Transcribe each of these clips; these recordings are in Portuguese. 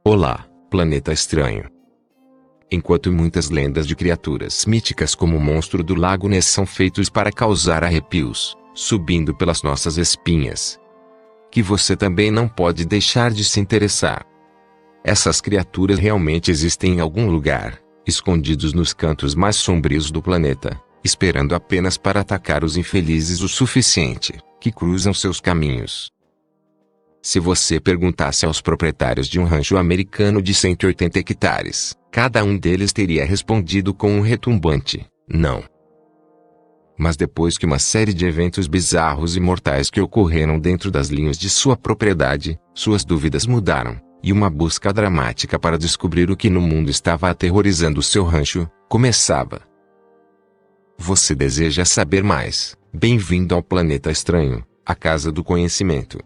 Olá, planeta estranho. Enquanto muitas lendas de criaturas míticas como o monstro do Lago Ness são feitos para causar arrepios, subindo pelas nossas espinhas, que você também não pode deixar de se interessar. Essas criaturas realmente existem em algum lugar, escondidos nos cantos mais sombrios do planeta, esperando apenas para atacar os infelizes o suficiente, que cruzam seus caminhos. Se você perguntasse aos proprietários de um rancho americano de 180 hectares, cada um deles teria respondido com um retumbante, não. Mas depois que uma série de eventos bizarros e mortais que ocorreram dentro das linhas de sua propriedade, suas dúvidas mudaram, e uma busca dramática para descobrir o que no mundo estava aterrorizando seu rancho, começava. Você deseja saber mais? Bem-vindo ao Planeta Estranho, a casa do conhecimento.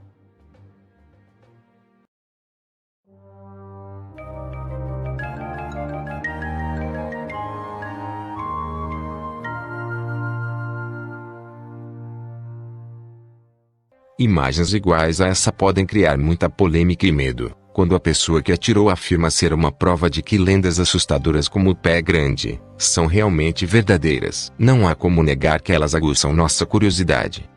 Imagens iguais a essa podem criar muita polêmica e medo, quando a pessoa que atirou afirma ser uma prova de que lendas assustadoras como o Pé Grande são realmente verdadeiras. Não há como negar que elas aguçam nossa curiosidade.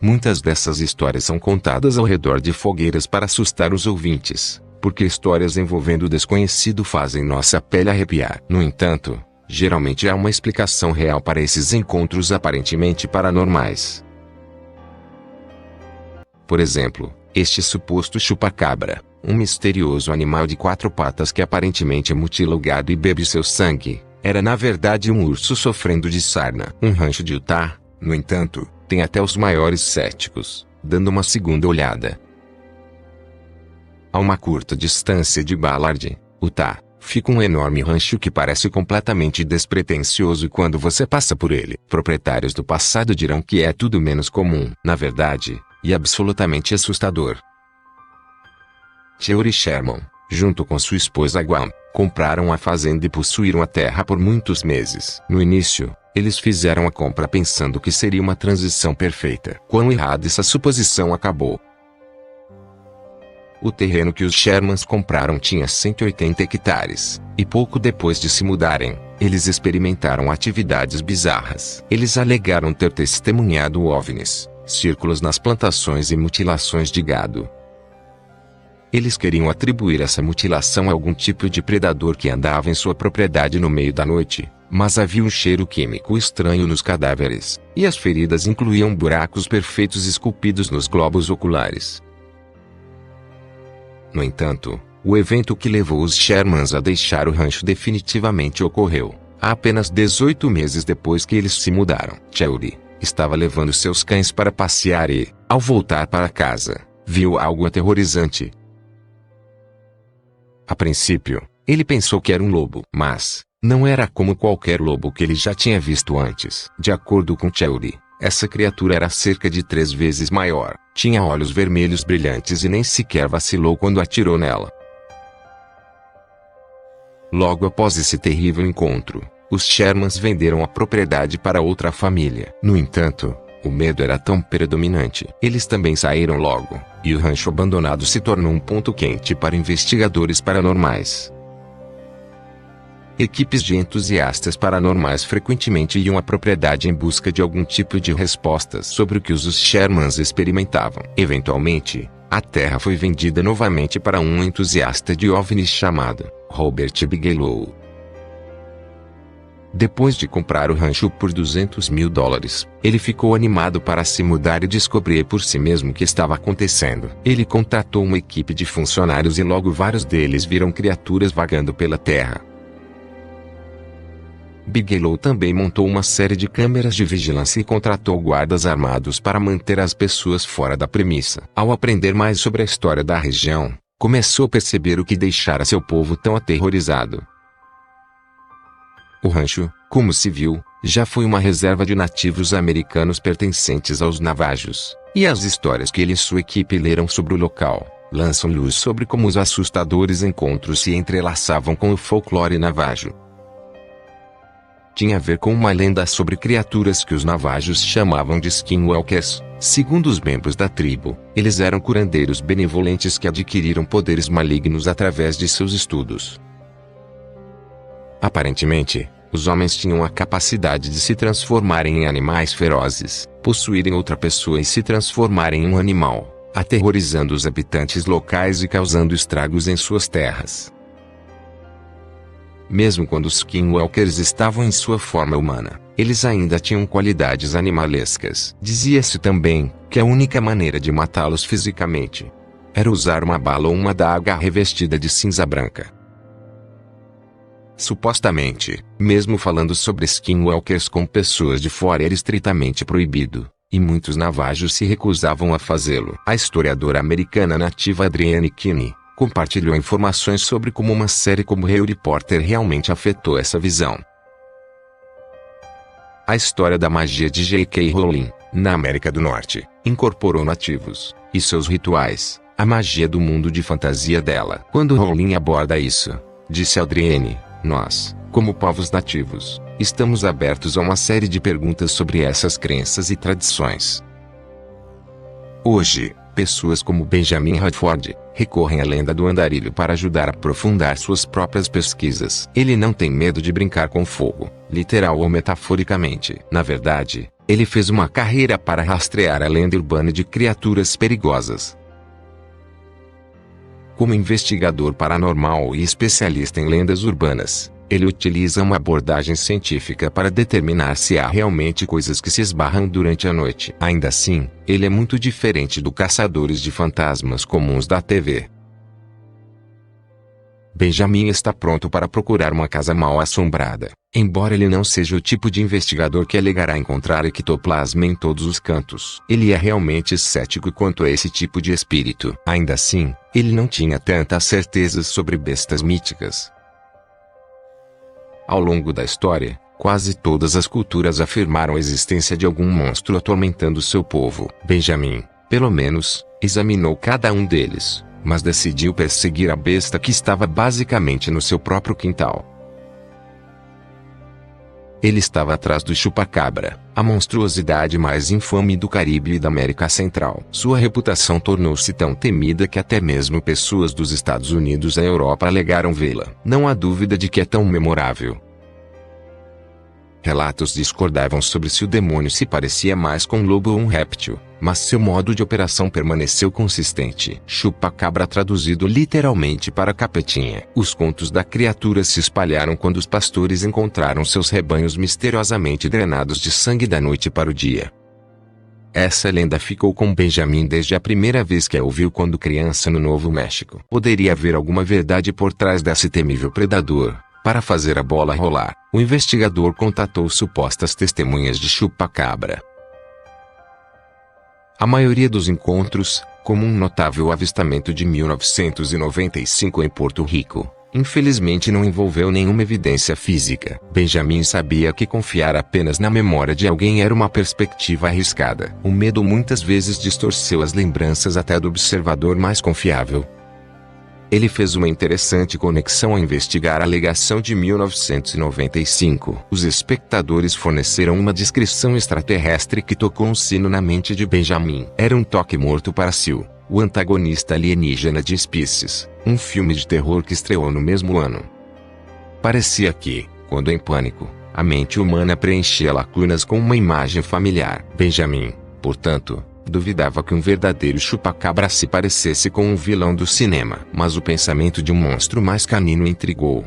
Muitas dessas histórias são contadas ao redor de fogueiras para assustar os ouvintes, porque histórias envolvendo o desconhecido fazem nossa pele arrepiar. No entanto, geralmente há uma explicação real para esses encontros aparentemente paranormais. Por exemplo, este suposto chupacabra, um misterioso animal de 4 patas que aparentemente mutila o gado e bebe seu sangue, era na verdade um urso sofrendo de sarna. Um rancho de Utah, no entanto, tem até os maiores céticos, dando uma segunda olhada. A uma curta distância de Ballard, Utah, fica um enorme rancho que parece completamente despretensioso quando você passa por ele. Proprietários do passado dirão que é tudo menos comum, na verdade, e absolutamente assustador. Cheryl Sherman, junto com sua esposa Guam, compraram a fazenda e possuíram a terra por muitos meses. No início, eles fizeram a compra pensando que seria uma transição perfeita. Quão errada essa suposição acabou. O terreno que os Shermans compraram tinha 180 hectares, e pouco depois de se mudarem, eles experimentaram atividades bizarras. Eles alegaram ter testemunhado OVNIs, círculos nas plantações e mutilações de gado. Eles queriam atribuir essa mutilação a algum tipo de predador que andava em sua propriedade no meio da noite, mas havia um cheiro químico estranho nos cadáveres, e as feridas incluíam buracos perfeitos esculpidos nos globos oculares. No entanto, o evento que levou os Shermans a deixar o rancho definitivamente ocorreu, apenas 18 meses depois que eles se mudaram. Cheryl estava levando seus cães para passear e, ao voltar para casa, viu algo aterrorizante. A princípio, ele pensou que era um lobo, mas não era como qualquer lobo que ele já tinha visto antes. De acordo com Cheryl, essa criatura era cerca de 3 vezes maior, tinha olhos vermelhos brilhantes e nem sequer vacilou quando atirou nela. Logo após esse terrível encontro, os Shermans venderam a propriedade para outra família. No entanto, o medo era tão predominante. Eles também saíram logo, e o rancho abandonado se tornou um ponto quente para investigadores paranormais. Equipes de entusiastas paranormais frequentemente iam à propriedade em busca de algum tipo de respostas sobre o que os Shermans experimentavam. Eventualmente, a terra foi vendida novamente para um entusiasta de OVNIs chamado Robert Bigelow. Depois de comprar o rancho por $200 mil, ele ficou animado para se mudar e descobrir por si mesmo o que estava acontecendo. Ele contratou uma equipe de funcionários e logo vários deles viram criaturas vagando pela terra. Bigelow também montou uma série de câmeras de vigilância e contratou guardas armados para manter as pessoas fora da premissa. Ao aprender mais sobre a história da região, começou a perceber o que deixara seu povo tão aterrorizado. O rancho, como se viu, já foi uma reserva de nativos americanos pertencentes aos Navajos, e as histórias que ele e sua equipe leram sobre o local lançam luz sobre como os assustadores encontros se entrelaçavam com o folclore navajo. Tinha a ver com uma lenda sobre criaturas que os Navajos chamavam de skinwalkers, Segundo os membros da tribo, eles eram curandeiros benevolentes que adquiriram poderes malignos através de seus estudos. Aparentemente, os homens tinham a capacidade de se transformarem em animais ferozes, possuírem outra pessoa e se transformarem em um animal, aterrorizando os habitantes locais e causando estragos em suas terras. Mesmo quando os skinwalkers estavam em sua forma humana, eles ainda tinham qualidades animalescas. Dizia-se também que a única maneira de matá-los fisicamente era usar uma bala ou uma adaga revestida de cinza branca. Supostamente, mesmo falando sobre skinwalkers com pessoas de fora era estritamente proibido, e muitos navajos se recusavam a fazê-lo. A historiadora americana nativa Adrienne Kinney compartilhou informações sobre como uma série como Harry Potter realmente afetou essa visão. A história da magia de J.K. Rowling, na América do Norte, incorporou nativos e seus rituais, a magia do mundo de fantasia dela. Quando Rowling aborda isso, disse Adrienne, nós, como povos nativos, estamos abertos a uma série de perguntas sobre essas crenças e tradições. Hoje, pessoas como Benjamin Radford recorrem à lenda do andarilho para ajudar a aprofundar suas próprias pesquisas. Ele não tem medo de brincar com fogo, literal ou metaforicamente. Na verdade, ele fez uma carreira para rastrear a lenda urbana de criaturas perigosas. Como investigador paranormal e especialista em lendas urbanas, ele utiliza uma abordagem científica para determinar se há realmente coisas que se esbarram durante a noite. Ainda assim, ele é muito diferente dos caçadores de fantasmas comuns da TV. Benjamin está pronto para procurar uma casa mal assombrada, embora ele não seja o tipo de investigador que alegará encontrar ectoplasma em todos os cantos. Ele é realmente cético quanto a esse tipo de espírito. Ainda assim, ele não tinha tantas certezas sobre bestas míticas. Ao longo da história, quase todas as culturas afirmaram a existência de algum monstro atormentando seu povo. Benjamin, pelo menos, examinou cada um deles, mas decidiu perseguir a besta que estava basicamente no seu próprio quintal. Ele estava atrás do chupacabra, a monstruosidade mais infame do Caribe e da América Central. Sua reputação tornou-se tão temida que até mesmo pessoas dos Estados Unidos e da Europa alegaram vê-la. Não há dúvida de que é tão memorável. Relatos discordavam sobre se o demônio se parecia mais com um lobo ou um réptil, mas seu modo de operação permaneceu consistente. Chupacabra traduzido literalmente para capetinha. Os contos da criatura se espalharam quando os pastores encontraram seus rebanhos misteriosamente drenados de sangue da noite para o dia. Essa lenda ficou com Benjamin desde a primeira vez que a ouviu quando criança no Novo México. Poderia haver alguma verdade por trás desse temível predador. Para fazer a bola rolar, o investigador contatou supostas testemunhas de chupacabra. A maioria dos encontros, como um notável avistamento de 1995 em Porto Rico, infelizmente não envolveu nenhuma evidência física. Benjamin sabia que confiar apenas na memória de alguém era uma perspectiva arriscada. O medo muitas vezes distorceu as lembranças até do observador mais confiável. Ele fez uma interessante conexão ao investigar a alegação de 1995. Os espectadores forneceram uma descrição extraterrestre que tocou um sino na mente de Benjamin. Era um toque morto para Sil, o antagonista alienígena de Species, um filme de terror que estreou no mesmo ano. Parecia que, quando em pânico, a mente humana preenchia lacunas com uma imagem familiar. Benjamin, portanto, duvidava que um verdadeiro chupacabra se parecesse com um vilão do cinema. Mas o pensamento de um monstro mais canino intrigou.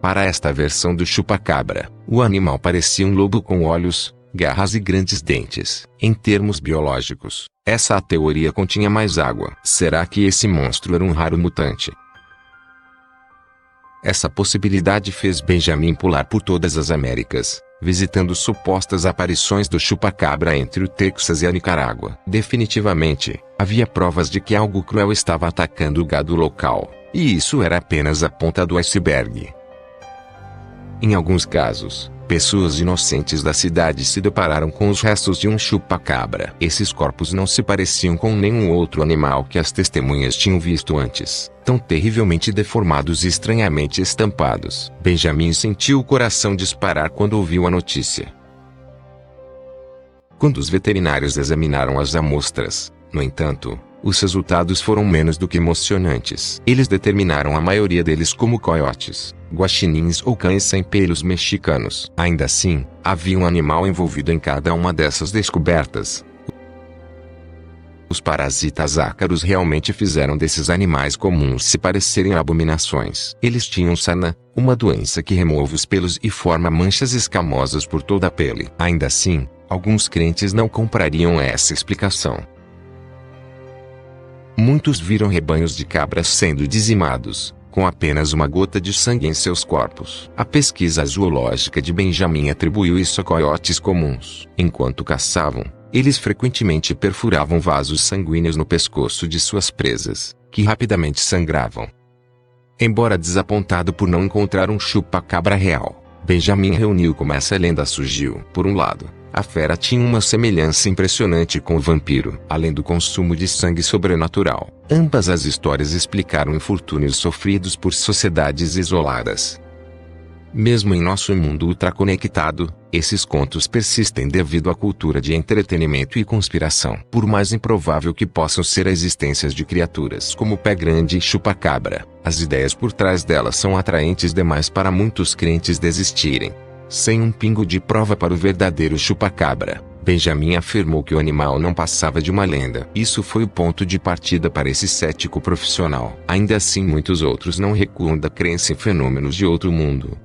Para esta versão do chupacabra, o animal parecia um lobo com olhos, garras e grandes dentes. Em termos biológicos, essa teoria continha mais água. Será que esse monstro era um raro mutante? Essa possibilidade fez Benjamin pular por todas as Américas, visitando supostas aparições do chupacabra entre o Texas e a Nicarágua. Definitivamente, havia provas de que algo cruel estava atacando o gado local, e isso era apenas a ponta do iceberg. Em alguns casos, pessoas inocentes da cidade se depararam com os restos de um chupacabra. Esses corpos não se pareciam com nenhum outro animal que as testemunhas tinham visto antes, tão terrivelmente deformados e estranhamente estampados. Benjamin sentiu o coração disparar quando ouviu a notícia. Quando os veterinários examinaram as amostras, no entanto, os resultados foram menos do que emocionantes. Eles determinaram a maioria deles como coiotes, guaxinins ou cães sem pelos mexicanos. Ainda assim, havia um animal envolvido em cada uma dessas descobertas. Os parasitas ácaros realmente fizeram desses animais comuns se parecerem a abominações. Eles tinham sarna, uma doença que remove os pelos e forma manchas escamosas por toda a pele. Ainda assim, alguns crentes não comprariam essa explicação. Muitos viram rebanhos de cabras sendo dizimados, com apenas uma gota de sangue em seus corpos. A pesquisa zoológica de Benjamin atribuiu isso a coiotes comuns. Enquanto caçavam, eles frequentemente perfuravam vasos sanguíneos no pescoço de suas presas, que rapidamente sangravam. Embora desapontado por não encontrar um chupa-cabra real, Benjamin reuniu como essa lenda surgiu. Por um lado, a fera tinha uma semelhança impressionante com o vampiro. Além do consumo de sangue sobrenatural, ambas as histórias explicaram infortúnios sofridos por sociedades isoladas. Mesmo em nosso mundo ultraconectado, esses contos persistem devido à cultura de entretenimento e conspiração. Por mais improvável que possam ser a existência de criaturas como o pé grande e chupa-cabra, as ideias por trás delas são atraentes demais para muitos crentes desistirem. Sem um pingo de prova para o verdadeiro chupa-cabra, Benjamin afirmou que o animal não passava de uma lenda. Isso foi o ponto de partida para esse cético profissional. Ainda assim, muitos outros não recuam da crença em fenômenos de outro mundo.